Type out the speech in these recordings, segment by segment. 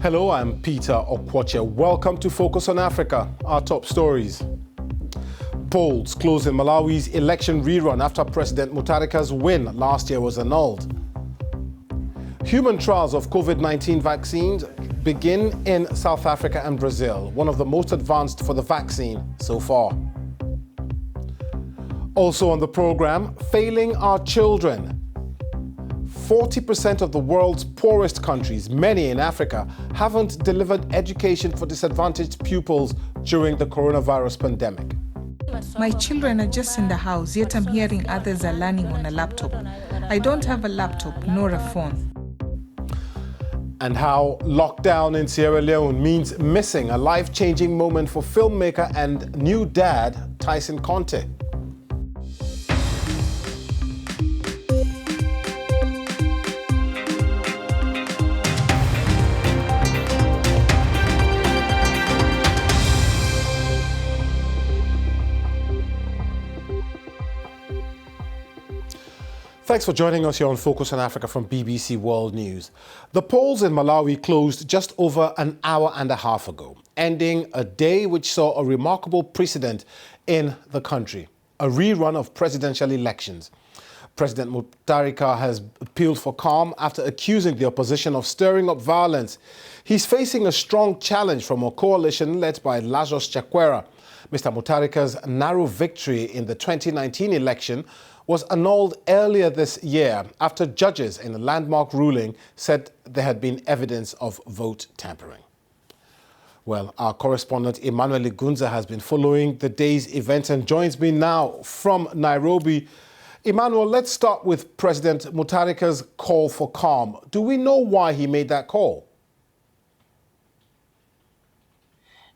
Hello, I'm Peter Okwoche. Welcome to Focus on Africa, our top stories. Polls closed in Malawi's election rerun after President Mutharika's win last year was annulled. Human trials of COVID-19 vaccines begin in South Africa and Brazil, one of the most advanced for the vaccine so far. Also on the program, failing our children. 40% of the world's poorest countries, many in Africa, haven't delivered education for disadvantaged pupils during the coronavirus pandemic. My children are just in the house, yet I'm hearing others are learning on a laptop. I don't have a laptop nor a phone. And how lockdown in Sierra Leone means missing a life-changing moment for filmmaker and new dad Tyson Conte. Thanks for joining us here on Focus on Africa from BBC World News. The polls in Malawi closed just over an hour and a half ago, ending a day which saw a remarkable precedent in the country, a rerun of presidential elections. President Mutharika has appealed for calm after accusing the opposition of stirring up violence. He's facing a strong challenge from a coalition led by Lazarus Chakwera. Mr. Mutharika's narrow victory in the 2019 election was annulled earlier this year after judges in a landmark ruling said there had been evidence of vote tampering. Well, our correspondent Emmanuel Igunza has been following the day's events and joins me now from Nairobi. Emmanuel, let's start with President Mutharika's call for calm. Do we know why he made that call?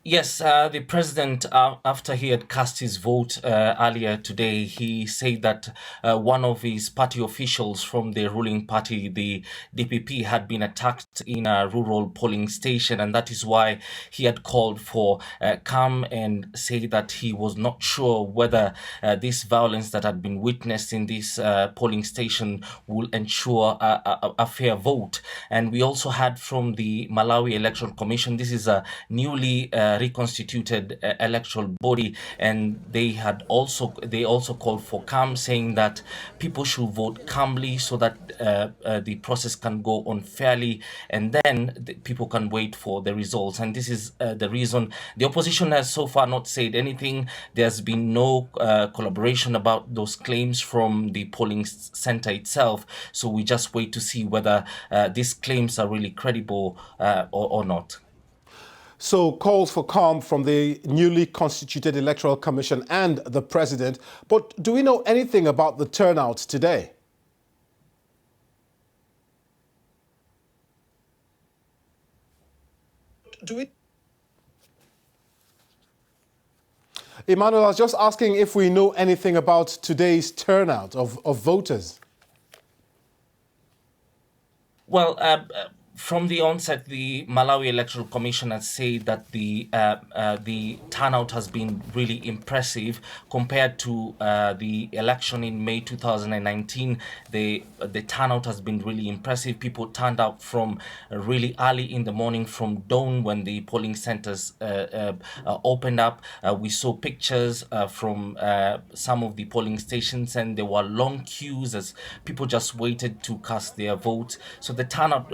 Yes, the president, after he had cast his vote earlier today, he said that one of his party officials from the ruling party, the DPP, had been attacked in a rural polling station, and that is why he had called for calm and said that he was not sure whether this violence that had been witnessed in this polling station will ensure a fair vote. And we also heard from the Malawi Electoral Commission. This is a newly reconstituted electoral body, and they also called for calm, saying that people should vote calmly so that the process can go on fairly, and then people can wait for the results. And this is the reason the opposition has so far not said anything. There's been no collaboration about those claims from the polling center itself, so we just wait to see whether these claims are really credible or not. So calls for calm from the newly constituted Electoral Commission and the president. But do we know anything about the turnout today? Emmanuel, I was just asking if we know anything about today's turnout of voters. Well, from the onset, the Malawi Electoral Commission has said that the turnout has been really impressive compared to the election in May 2019. The turnout has been really impressive. People turned out from really early in the morning, from dawn when the polling centers opened up. We saw pictures from some of the polling stations, and there were long queues as people just waited to cast their vote. So the turnout,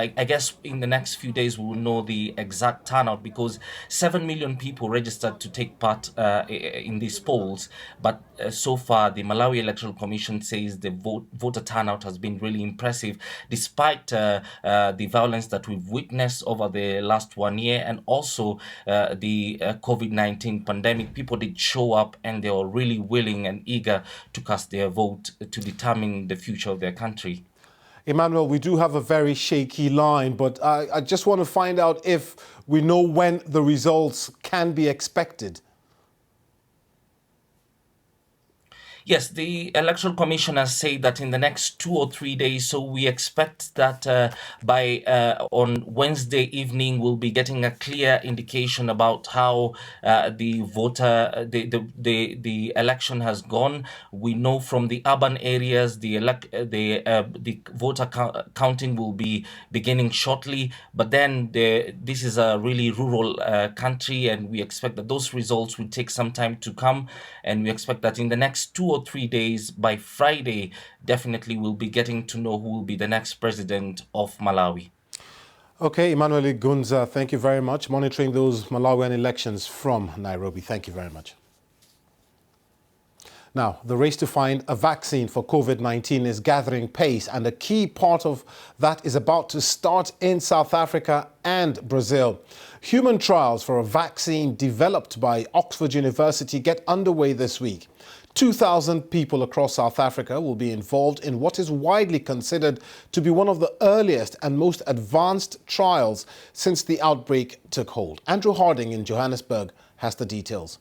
I guess in the next few days we will know the exact turnout, because 7 million people registered to take part in these polls. But so far, the Malawi Electoral Commission says the voter turnout has been really impressive, despite the violence that we've witnessed over the last 1 year, and also the COVID-19 pandemic. People did show up, and they were really willing and eager to cast their vote to determine the future of their country. Emmanuel, we do have a very shaky line, but I just want to find out if we know when the results can be expected. Yes, the Electoral Commission has said that in the next 2 or 3 days, so we expect that by on Wednesday evening, we'll be getting a clear indication about how the election has gone. We know from the urban areas, the voter counting will be beginning shortly, but then this is a really rural country, and we expect that those results will take some time to come, and we expect that in the next 2 or 3 days, by Friday, definitely we'll be getting to know who will be the next president of Malawi. Okay, Emmanuel Gunza, thank you very much. Monitoring those Malawian elections from Nairobi. Thank you very much. Now, the race to find a vaccine for COVID-19 is gathering pace, and a key part of that is about to start in South Africa and Brazil. Human trials for a vaccine developed by Oxford University get underway this week. 2,000 people across South Africa will be involved in what is widely considered to be one of the earliest and most advanced trials since the outbreak took hold. Andrew Harding in Johannesburg has the details.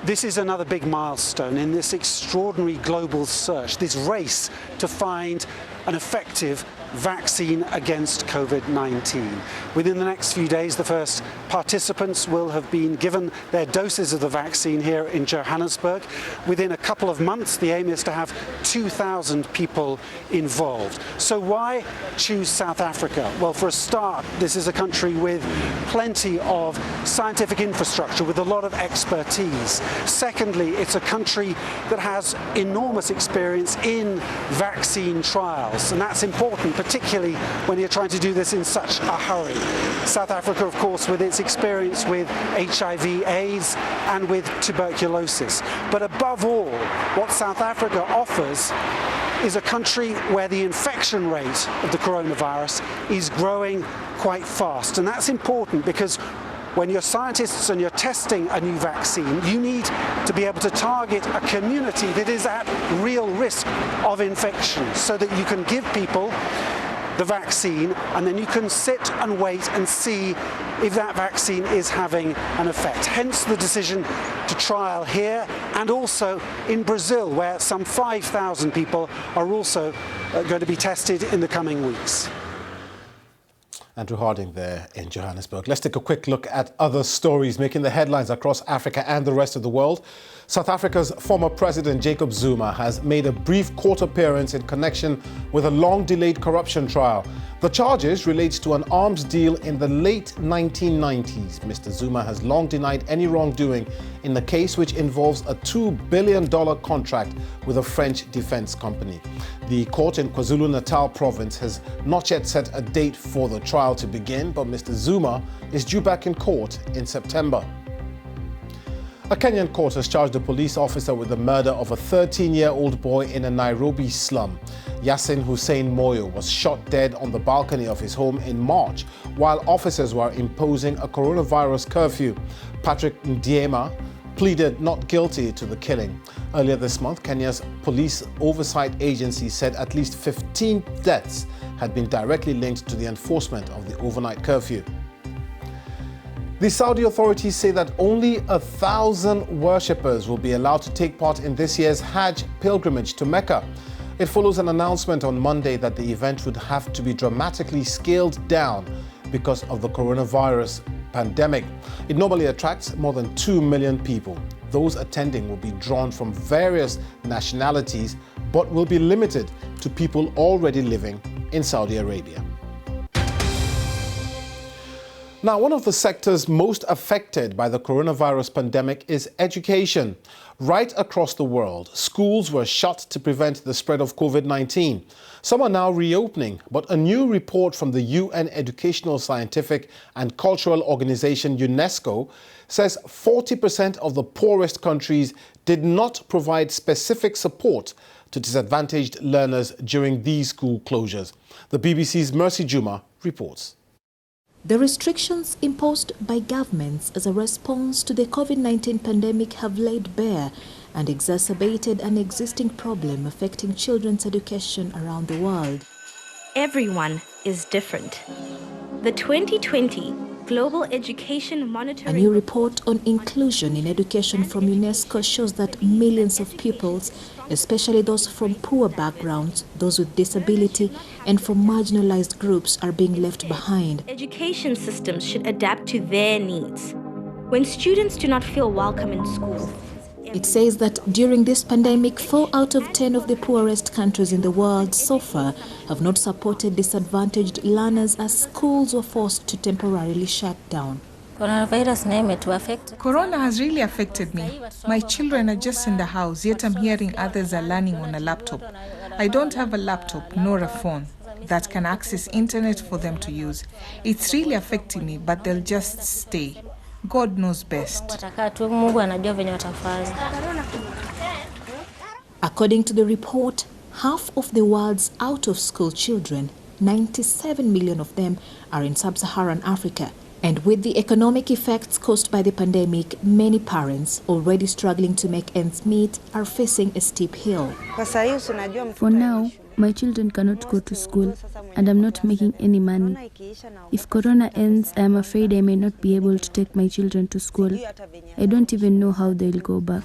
This is another big milestone in this extraordinary global search, this race to find an effective vaccine against COVID-19. Within the next few days, the first participants will have been given their doses of the vaccine here in Johannesburg. Within a couple of months, the aim is to have 2,000 people involved. So why choose South Africa? Well, for a start, this is a country with plenty of scientific infrastructure, with a lot of expertise. Secondly, it's a country that has enormous experience in vaccine trials, and that's important, particularly when you're trying to do this in such a hurry. South Africa, of course, with its experience with HIV/AIDS and with tuberculosis. But above all, what South Africa offers is a country where the infection rate of the coronavirus is growing quite fast. And that's important because when you're scientists and you're testing a new vaccine, you need to be able to target a community that is at real risk of infection so that you can give people the vaccine, and then you can sit and wait and see if that vaccine is having an effect. Hence the decision to trial here and also in Brazil, where some 5,000 people are also going to be tested in the coming weeks. Andrew Harding there in Johannesburg. Let's take a quick look at other stories making the headlines across Africa and the rest of the world. South Africa's former president Jacob Zuma has made a brief court appearance in connection with a long-delayed corruption trial. The charges relate to an arms deal in the late 1990s. Mr. Zuma has long denied any wrongdoing in the case, which involves a $2 billion contract with a French defense company. The court in KwaZulu-Natal province has not yet set a date for the trial to begin, but Mr. Zuma is due back in court in September. A Kenyan court has charged a police officer with the murder of a 13-year-old boy in a Nairobi slum. Yasin Hussein Moyo was shot dead on the balcony of his home in March while officers were imposing a coronavirus curfew. Patrick Ndiema pleaded not guilty to the killing. Earlier this month, Kenya's police oversight agency said at least 15 deaths had been directly linked to the enforcement of the overnight curfew. The Saudi authorities say that only 1,000 worshippers will be allowed to take part in this year's Hajj pilgrimage to Mecca. It follows an announcement on Monday that the event would have to be dramatically scaled down because of the coronavirus pandemic. It normally attracts more than 2 million people. Those attending will be drawn from various nationalities, but will be limited to people already living in Saudi Arabia. Now, one of the sectors most affected by the coronavirus pandemic is education. Right across the world, schools were shut to prevent the spread of COVID-19. Some are now reopening, but a new report from the UN Educational, Scientific and Cultural Organization, UNESCO, says 40% of the poorest countries did not provide specific support to disadvantaged learners during these school closures. The BBC's Mercy Juma reports. The restrictions imposed by governments as a response to the COVID-19 pandemic have laid bare and exacerbated an existing problem affecting children's education around the world. Everyone is different. The 2020 Global education A monitoring. new report on inclusion in education from UNESCO shows that millions of pupils, especially those from poor backgrounds, those with disability, and from marginalized groups, are being left behind. Education systems should adapt to their needs. When students do not feel welcome in school, It says that during this pandemic, 4 out of 10 of the poorest countries in the world so far have not supported disadvantaged learners as schools were forced to temporarily shut down. Corona has really affected me. My children are just in the house, yet I'm hearing others are learning on a laptop. I don't have a laptop nor a phone that can access internet for them to use. It's really affecting me, but they'll just stay. God knows best. According to the report, half of the world's out-of-school children, 97 million of them, are in sub-Saharan Africa. And with the economic effects caused by the pandemic, many parents, already struggling to make ends meet, are facing a steep hill. For now, my children cannot go to school, and I'm not making any money. If Corona ends, I am afraid I may not be able to take my children to school. I don't even know how they'll go back.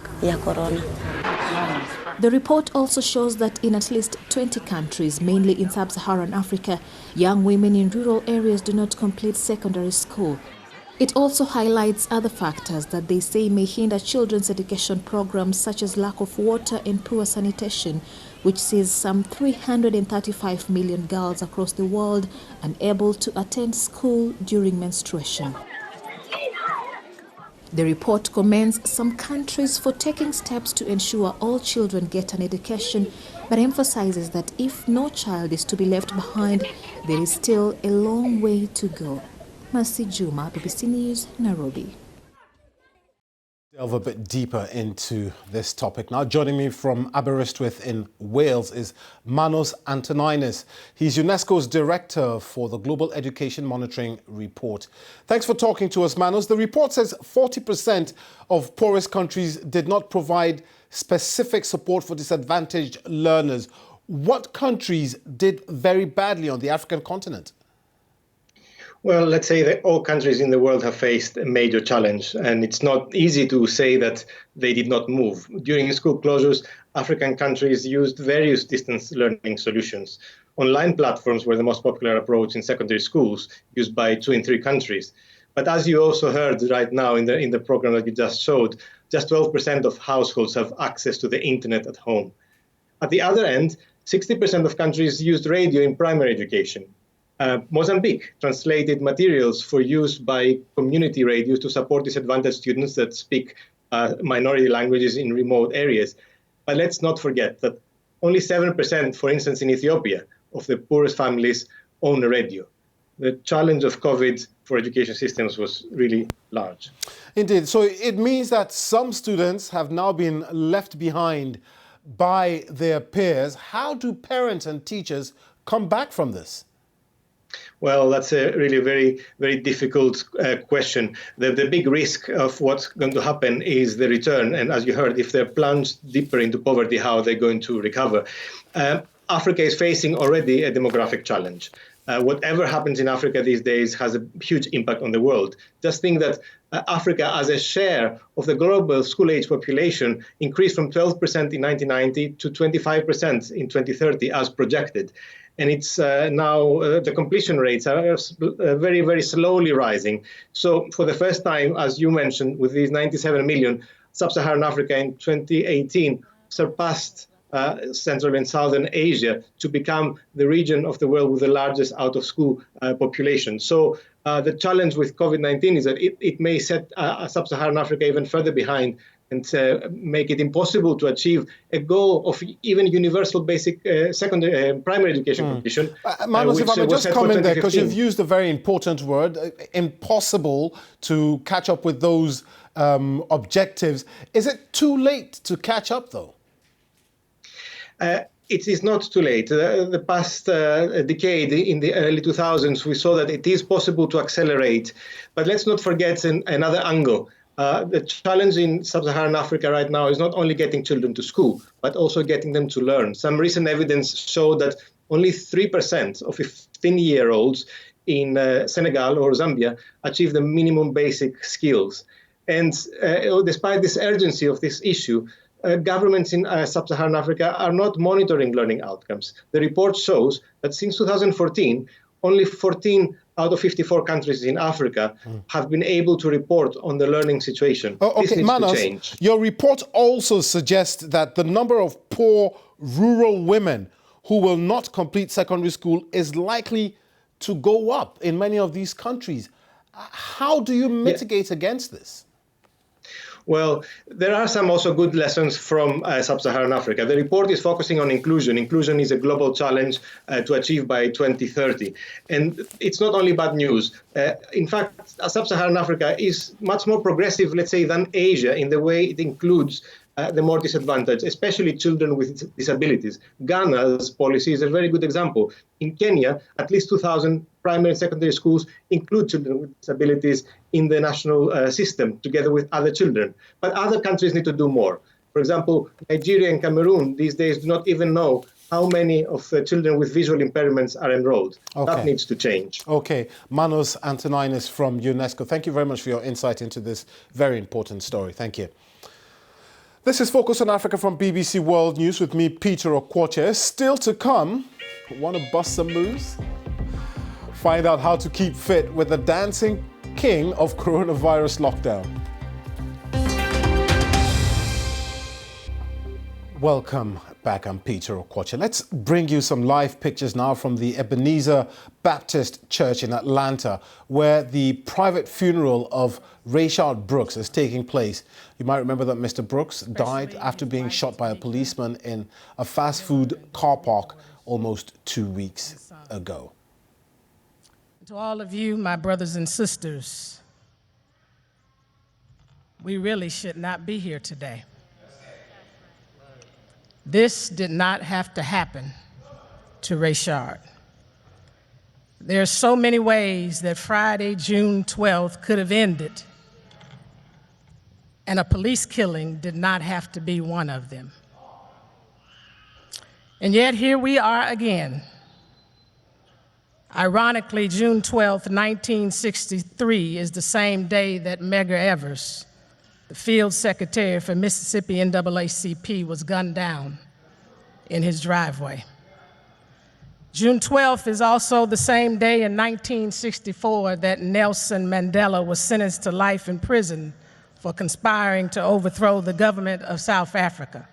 The report also shows that in at least 20 countries, mainly in sub-Saharan Africa, young women in rural areas do not complete secondary school. It also highlights other factors that they say may hinder children's education programs, such as lack of water and poor sanitation, which sees some 335 million girls across the world unable to attend school during menstruation. The report commends some countries for taking steps to ensure all children get an education, but emphasizes that if no child is to be left behind, there is still a long way to go. Mercy Juma, BBC News, Nairobi. Delve a bit deeper into this topic. Now joining me from Aberystwyth in Wales is Manos Antoninus. He's UNESCO's Director for the Global Education Monitoring Report. Thanks for talking to us, Manos. The report says 40% of poorest countries did not provide specific support for disadvantaged learners. What countries did very badly on the African continent? Well, let's say that all countries in the world have faced a major challenge, and it's not easy to say that they did not move. During school closures, African countries used various distance learning solutions. Online platforms were the most popular approach in secondary schools, used by 2 in 3 countries. But as you also heard right now in the program that you just showed, just 12% of households have access to the internet at home. At the other end, 60% of countries used radio in primary education. Mozambique translated materials for use by community radios to support disadvantaged students that speak minority languages in remote areas. But let's not forget that only 7%, for instance, in Ethiopia, of the poorest families own a radio. The challenge of COVID for education systems was really large. Indeed. So it means that some students have now been left behind by their peers. How do parents and teachers come back from this? Well, that's a really very, very difficult question. The big risk of what's going to happen is the return. And as you heard, if they're plunged deeper into poverty, how are they going to recover? Africa is facing already a demographic challenge. Whatever happens in Africa these days has a huge impact on the world. Just think that Africa, as a share of the global school-age population, increased from 12% in 1990 to 25% in 2030 as projected. And it's now the completion rates are very, very slowly rising. So for the first time, as you mentioned, with these 97 million, sub-Saharan Africa in 2018 surpassed Central and Southern Asia to become the region of the world with the largest out-of-school population. So the challenge with COVID-19 is that it may set sub-Saharan Africa even further behind and make it impossible to achieve a goal of even universal basic secondary primary education completion. Manos, if I may just comment there, because you've used a very important word, impossible to catch up with those objectives. Is it too late to catch up, though? It is not too late. The past decade, in the early 2000s, we saw that it is possible to accelerate. But let's not forget another angle. The challenge in sub-Saharan Africa right now is not only getting children to school, but also getting them to learn. Some recent evidence showed that only 3% of 15-year-olds in Senegal or Zambia achieve the minimum basic skills. And despite this urgency of this issue, governments in sub-Saharan Africa are not monitoring learning outcomes. The report shows that since 2014, only 14 out of 54 countries in Africa have been able to report on the learning situation. This needs Manos, to change. Your report also suggests that the number of poor rural women who will not complete secondary school is likely to go up in many of these countries. How do you mitigate against this? Well, there are some also good lessons from sub-Saharan Africa. The report is focusing on inclusion. Inclusion is a global challenge to achieve by 2030. And it's not only bad news. In fact, sub-Saharan Africa is much more progressive, let's say, than Asia in the way it includes the more disadvantaged, especially children with disabilities. Ghana's policy is a very good example. In Kenya, at least 2,000 primary and secondary schools include children with disabilities in the national system, together with other children. But other countries need to do more. For example, Nigeria and Cameroon these days do not even know how many of the children with visual impairments are enrolled. Okay. That needs to change. Okay. Manos Antoninus from UNESCO, thank you very much for your insight into this very important story. Thank you. This is Focus on Africa from BBC World News with me, Peter Okwoche. Still to come, want to bust some moves? Find out how to keep fit with the dancing king of coronavirus lockdown. Welcome back, I'm Peter Okwoche. Let's bring you some live pictures now from the Ebenezer Baptist Church in Atlanta, where the private funeral of Rashad Brooks is taking place. You might remember that Mr. Brooks died after being shot by a policeman in a fast food car park almost 2 weeks ago. To all of you, my brothers and sisters, we really should not be here today. This did not have to happen to Rashad. There are so many ways that Friday, June 12th could have ended, and a police killing did not have to be one of them. And yet here we are again. Ironically, June 12th, 1963 is the same day that Medgar Evers, the field secretary for Mississippi NAACP, was gunned down in his driveway. June 12th is also the same day in 1964 that Nelson Mandela was sentenced to life in prison for conspiring to overthrow the government of South Africa,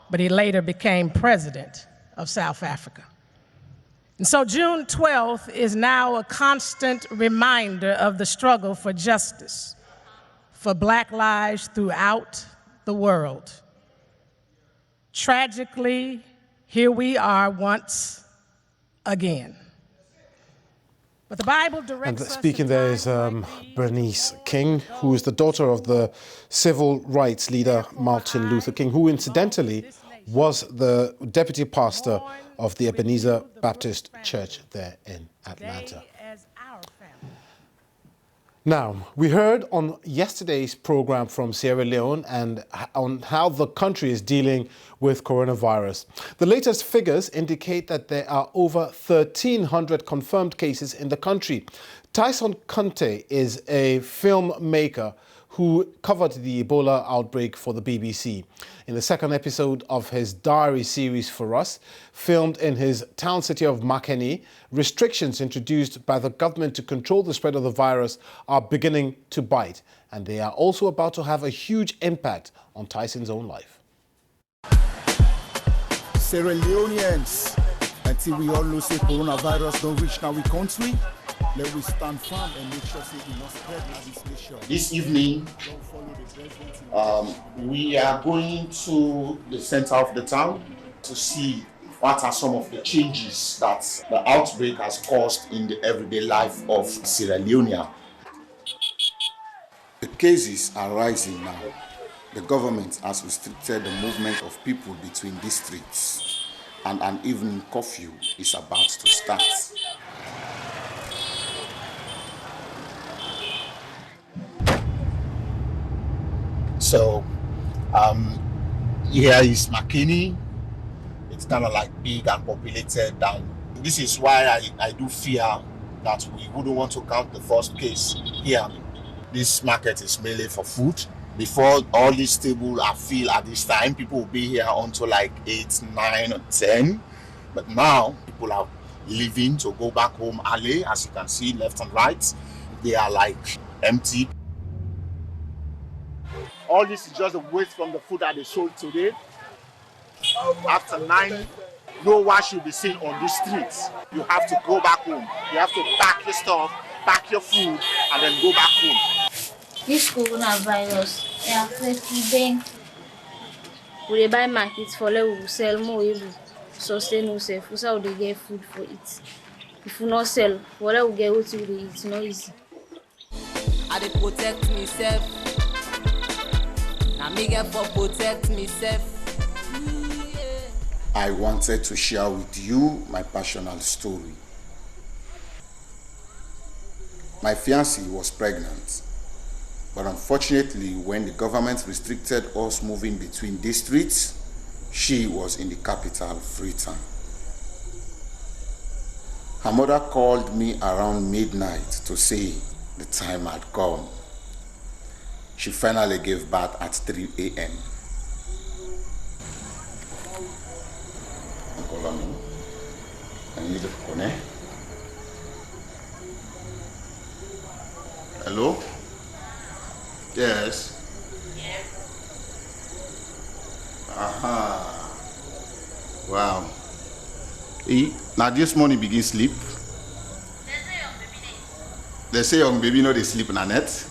but he later became president of South Africa. And so June 12th is now a constant reminder of the struggle for justice, for Black lives throughout the world. Tragically, here we are once again. But the Bible directs us. And speaking there is Bernice King, who is the daughter of the civil rights leader Martin Luther King, who incidentally was the deputy pastor of the Ebenezer Baptist Church there in Atlanta. Now, we heard on yesterday's program from Sierra Leone and on how the country is dealing with coronavirus. The latest figures indicate that there are over 1,300 confirmed cases in the country. Tyson Conte is a filmmaker who covered the Ebola outbreak for the BBC. In the second episode of his diary series For Us, filmed in his town city of Makeni, restrictions introduced by the government to control the spread of the virus are beginning to bite, and they are also about to have a huge impact on Tyson's own life. Sierra Leoneans, until we all know say coronavirus don't reach now we country, let we stand firm and make sure say it must spread now this nation. This evening, we are going to the center of the town to see what are some of the changes that the outbreak has caused in the everyday life of Sierra Leone. The cases are rising now. The government has restricted the movement of people between districts, and an evening curfew is about to start. So here is Makeni. It's kind of like big and populated, and this is why I do fear that we wouldn't want to count the first case here. This market is mainly for food. Before all these tables are filled at this time, people will be here until like 8, 9, or 10. But now people are leaving to go back home early. As you can see, left and right, they are like empty. All this is just a waste from the food that they sold today. After 9, no one should be seen on the streets. You have to go back home. You have to pack your stuff, pack your food, and then go back home. This coronavirus, yeah, then we buy markets for let we sell more, we sustain ourselves. We sell they get food for it. If we not sell, what we get what we eat, it's not easy. I dey protect myself. Now me get for protect myself. I wanted to share with you my personal story. My fiancée was pregnant, but unfortunately, when the government restricted us moving between districts, she was in the capital, Freetown. Her mother called me around midnight to say the time had gone. She finally gave birth at 3 a.m. Hello? Yes. Aha. Wow. Now this morning begin sleep. They say young baby no they sleep in a net.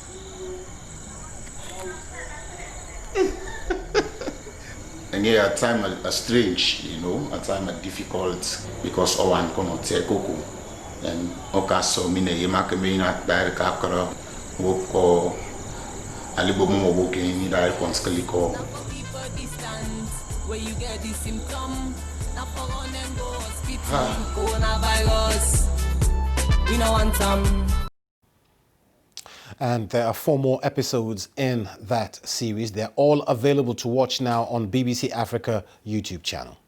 And yeah, at time are strange, you know, at time are difficult because Owan cannot take Coco. And Okaso mine yemake me na direct akara woko alibo mo woke ni direct konskaliko. Where you get the symptom, na for on and go hospital. Coronavirus, we no want some. And there are 4 more episodes in that series. They're all available to watch now on BBC Africa YouTube channel.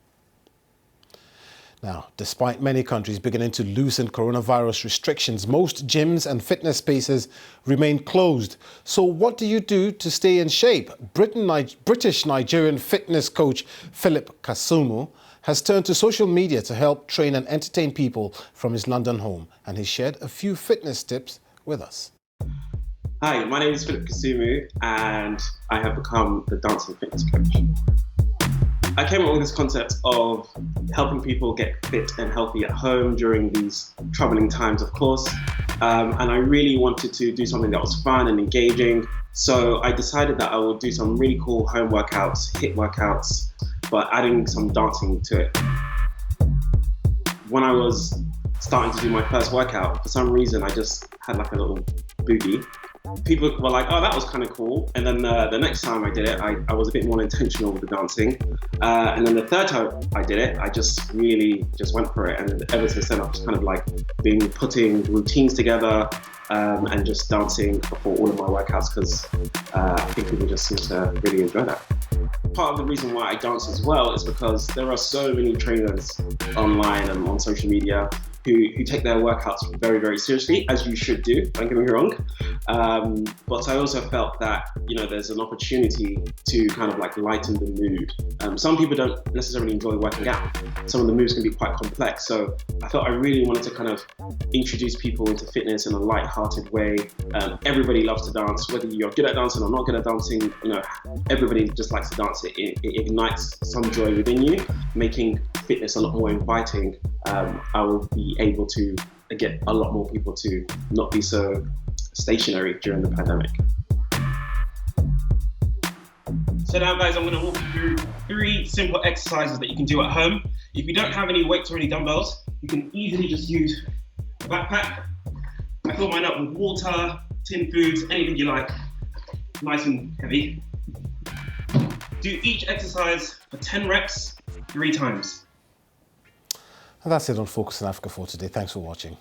Now, despite many countries beginning to loosen coronavirus restrictions, most gyms and fitness spaces remain closed. So what do you do to stay in shape? British-Nigerian fitness coach Philip Kasumu has turned to social media to help train and entertain people from his London home, and he shared a few fitness tips with us. Hi, my name is Philip Kasumu, and I have become the dancing fitness coach. I came up with this concept of helping people get fit and healthy at home during these troubling times, of course. And I really wanted to do something that was fun and engaging. So I decided that I would do some really cool home workouts, HIIT workouts, but adding some dancing to it. When I was starting to do my first workout, for some reason, I just had like a little boogie. People were like, oh, that was kind of cool. And then the next time I did it, I was a bit more intentional with the dancing. And then the third time I did it, I just really went for it. And ever since then, I've just kind of like been putting routines together and just dancing before all of my workouts because I think people just seem to really enjoy that. Part of the reason why I dance as well is because there are so many trainers online and on social media who take their workouts very, very seriously, as you should do, don't get me wrong. But I also felt that, you know, there's an opportunity to kind of like lighten the mood. Some people don't necessarily enjoy working out. Some of the moves can be quite complex. So I felt I really wanted to kind of introduce people into fitness in a light-hearted way. Everybody loves to dance, whether you're good at dancing or not good at dancing, you know, everybody just likes to dance. It ignites some joy within you, making fitness a lot more inviting. I will be able to get a lot more people to not be so stationary during the pandemic. So now guys, I'm going to walk you through 3 simple exercises that you can do at home. If you don't have any weights or any dumbbells, you can easily just use a backpack. I fill mine up with water, tin foods, anything you like, nice and heavy. Do each exercise for 10 reps, 3 times. And that's it on Focus on Africa for today. Thanks for watching.